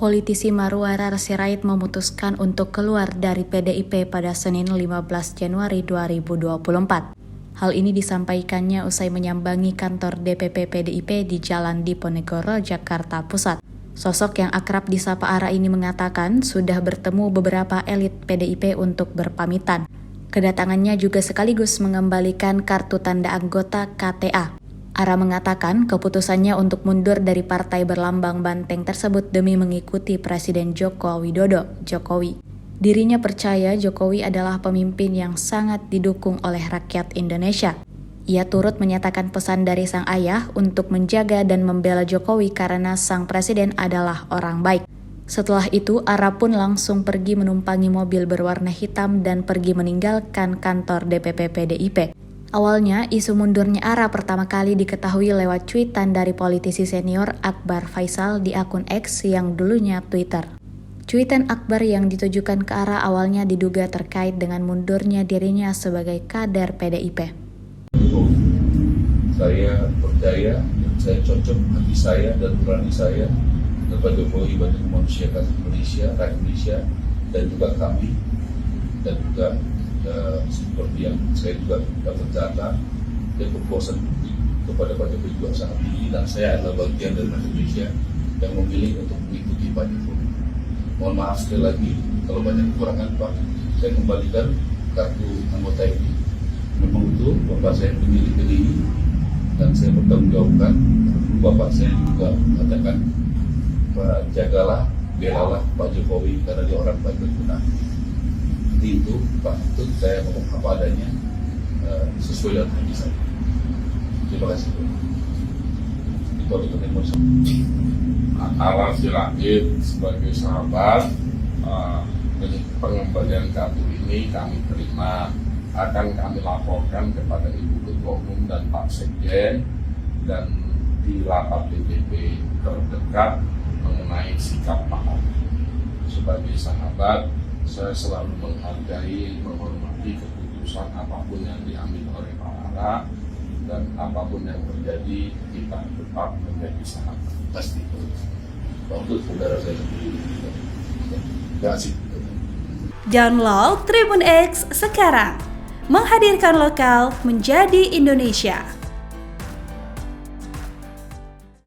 Politisi Marwara Sirait memutuskan untuk keluar dari PDIP pada Senin 15 Januari 2024. Hal ini disampaikannya usai menyambangi kantor DPP PDIP di Jalan Diponegoro, Jakarta Pusat. Sosok yang akrab disapa Ara ini mengatakan sudah bertemu beberapa elit PDIP untuk berpamitan. Kedatangannya juga sekaligus mengembalikan kartu tanda anggota KTA. Ara mengatakan keputusannya untuk mundur dari partai berlambang banteng tersebut demi mengikuti Presiden Joko Widodo, Jokowi. Dirinya percaya Jokowi adalah pemimpin yang sangat didukung oleh rakyat Indonesia. Ia turut menyatakan pesan dari sang ayah untuk menjaga dan membela Jokowi karena sang presiden adalah orang baik. Setelah itu, Ara pun langsung pergi menumpangi mobil berwarna hitam dan pergi meninggalkan kantor DPP PDIP. Awalnya, isu mundurnya Ara pertama kali diketahui lewat cuitan dari politisi senior Akbar Faisal di akun X yang dulunya Twitter. Cuitan Akbar yang ditujukan ke Ara awalnya diduga terkait dengan mundurnya dirinya sebagai kader PDIP. Saya percaya dan saya cocok hati saya dan nurani saya kepada Jokowi bagi memanusiakan Indonesia, rakyat Indonesia, dan juga kami, dan juga seperti yang saya juga dapat data dan kepuasan publik kepada Pak Jokowi juga sangat tinggi, dan saya adalah bagian dari rakyat Indonesia yang memilih untuk mengikuti Pak Jokowi. Mohon maaf sekali lagi kalau banyak kekurangan Pak, saya kembalikan kartu anggota ini. Memang itu Bapak saya pemilih PDI dan saya bertanggungjawabkan. Bapak saya juga mengatakan, Pak, jagalah, belalah Pak Jokowi karena dia orang baik dan benar. Itu Pak, itu saya ngomong apa adanya, sesuai dengan hati saya. Terima kasih. Itu adalah yang mau saya. Ara Sirait sebagai sahabat, pengembalian kartu ini kami terima, akan kami laporkan kepada Ibu Ketua Umum dan Pak Sekjen dan di rapat DPP terdekat mengenai sikap Pak Ara. Sebagai sahabat, saya selalu menghargai, menghormati keputusan apapun yang diambil oleh Pak Ara, dan apapun yang terjadi kita tetap menjadi sahabat. Pasti. Untuk saudara saya sendiri. Terima kasih. Download Tribun X sekarang, menghadirkan lokal menjadi Indonesia.